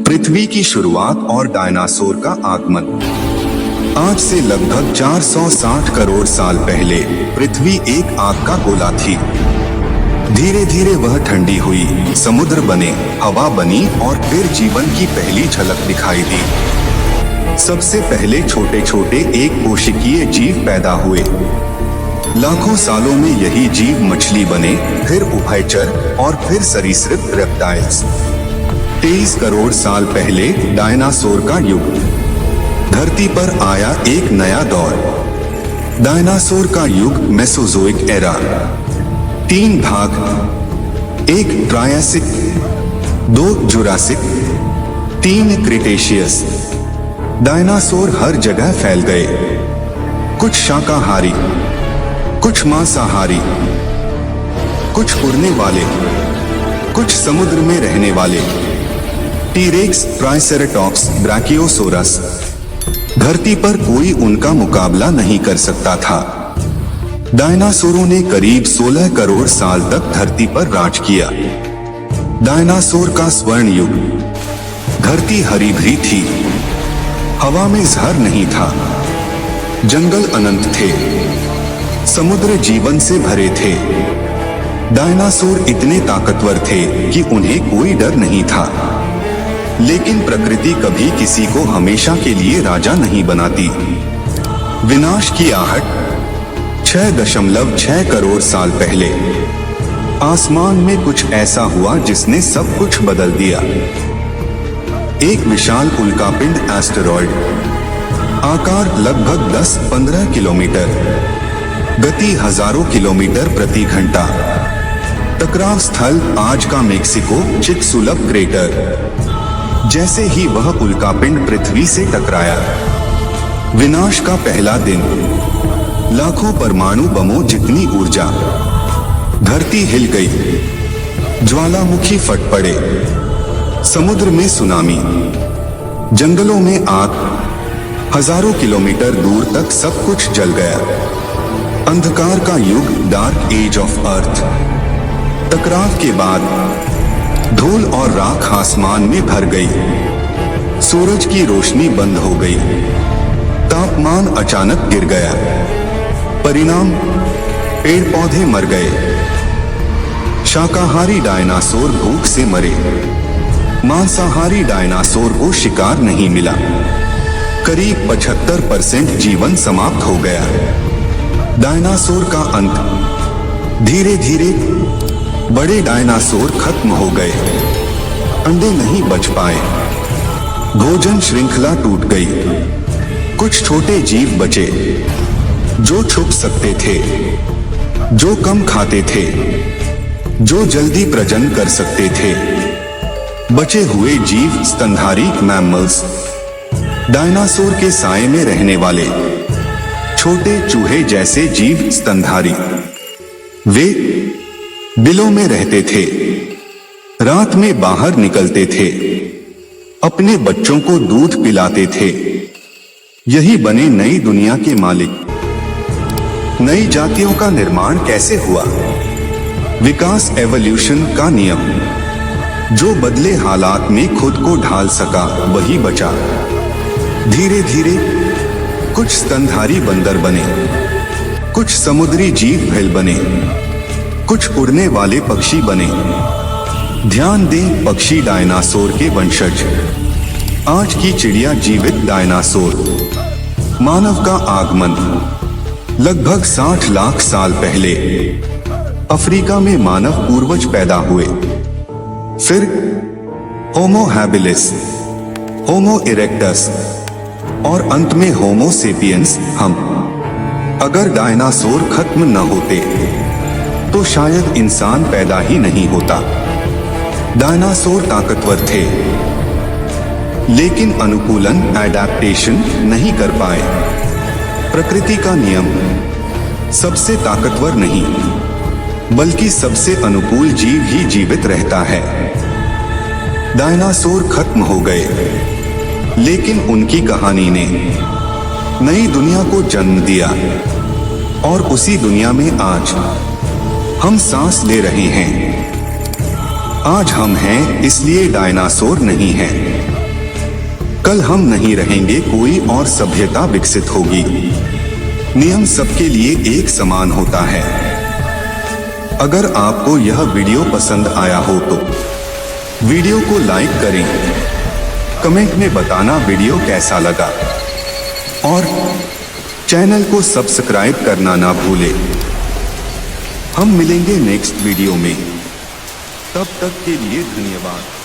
पृथ्वी की शुरुआत और डायनासोर का आगमन। आज से लगभग 460 करोड़ साल पहले पृथ्वी एक आग का गोला थी। धीरे धीरे वह ठंडी हुई, समुद्र बने, हवा बनी और फिर जीवन की पहली झलक दिखाई दी। सबसे पहले छोटे छोटे एक कोशिकीय जीव पैदा हुए। लाखों सालों में यही जीव मछली बने, फिर उभयचर और फिर सरीसृप रेप्टाइल्स। 23 करोड़ साल पहले डायनासोर का युग। धरती पर आया एक नया दौर, डायनासोर का युग, मेसोजोइक एरा। 3 भाग, 1 ट्रायसिक, 2 जुरासिक, 3 क्रिटेशियस। डायनासोर हर जगह फैल गए, कुछ शाकाहारी, कुछ मांसाहारी, कुछ उड़ने वाले, कुछ समुद्र में रहने वाले। टीरेक्स, ट्राइसेरेटॉप्स, ब्राकियोसोरस। धरती पर कोई उनका मुकाबला नहीं कर सकता था। डायनासोरों ने करीब 16 करोड़ साल तक धरती पर राज किया। डायनासोर का स्वर्ण युग। धरती हरी भरी थी, हवा में जहर नहीं था, जंगल अनंत थे, समुद्र जीवन से भरे थे। डायनासोर इतने ताकतवर थे कि उन्हें कोई डर नहीं था। लेकिन प्रकृति कभी किसी को हमेशा के लिए राजा नहीं बनाती। विनाश की आहट। 6.6 करोड़ साल पहले आसमान में कुछ ऐसा हुआ जिसने सब कुछ बदल दिया। एक विशाल उल्कापिंड एस्टेरॉयड, आकार लगभग 10-15 किलोमीटर, गति हजारों किलोमीटर प्रति घंटा। टकराव स्थल आज का मेक्सिको, चिकसुलप क्रेटर। जैसे ही वह उल्कापिंड पृथ्वी से टकराया, विनाश का पहला दिन। लाखों परमाणु बमों जितनी ऊर्जा। धरती हिल गई, ज्वालामुखी फट पड़े, समुद्र में सुनामी, जंगलों में आग, हजारों किलोमीटर दूर तक सब कुछ जल गया। अंधकार का युग, डार्क एज ऑफ अर्थ। टकराव के बाद धूल और राख आसमान में भर गई। सूरज की रोशनी बंद हो गई, तापमान अचानक गिर गया। परिणाम, पेड़ पौधे मर गए, शाकाहारी डायनासोर भूख से मरे, मांसाहारी डायनासोर को शिकार नहीं मिला। करीब 75% जीवन समाप्त हो गया। डायनासोर का अंत। धीरे धीरे बड़े डायनासोर खत्म हो गए, अंडे नहीं बच पाए, भोजन श्रृंखला टूट गई। कुछ छोटे जीव बचे जो छुप सकते थे, जो कम खाते थे, जो जल्दी प्रजनन कर सकते थे। बचे हुए जीव स्तनधारी मैमल्स, डायनासोर के साए में रहने वाले छोटे चूहे जैसे जीव स्तनधारी। वे बिलों में रहते थे, रात में बाहर निकलते थे, अपने बच्चों को दूध पिलाते थे। यही बने नई दुनिया के मालिक। नई जातियों का निर्माण कैसे हुआ? विकास, एवोल्यूशन का नियम। जो बदले हालात में खुद को ढाल सका वही बचा। धीरे धीरे कुछ स्तनधारी बंदर बने, कुछ समुद्री जीव भेल बने, कुछ उड़ने वाले पक्षी बने। ध्यान दें, पक्षी डायनासोर के वंशज। आज की चिड़िया जीवित डायनासोर। मानव का आगमन। लगभग 60 लाख साल पहले अफ्रीका में मानव पूर्वज पैदा हुए। फिर होमो हैबिलिस, होमो इरेक्टस और अंत में होमो सेपियंस, हम। अगर डायनासोर खत्म न होते तो शायद इंसान पैदा ही नहीं होता। डायनासोर ताकतवर थे, लेकिन अनुकूलन, एडेप्टेशन नहीं कर पाए। प्रकृति का नियम, सबसे ताकतवर नहीं बल्कि सबसे अनुकूल जीव ही जीवित रहता है। डायनासोर खत्म हो गए, लेकिन उनकी कहानी ने नई दुनिया को जन्म दिया और उसी दुनिया में आज हम सांस ले रहे हैं। आज हम हैं इसलिए डायनासोर नहीं हैं। कल हम नहीं रहेंगे, कोई और सभ्यता विकसित होगी। नियम सबके लिए एक समान होता है। अगर आपको यह वीडियो पसंद आया हो तो वीडियो को लाइक करें, कमेंट में बताना वीडियो कैसा लगा और चैनल को सब्सक्राइब करना ना भूलें। हम मिलेंगे नेक्स्ट वीडियो में, तब तक के लिए धन्यवाद।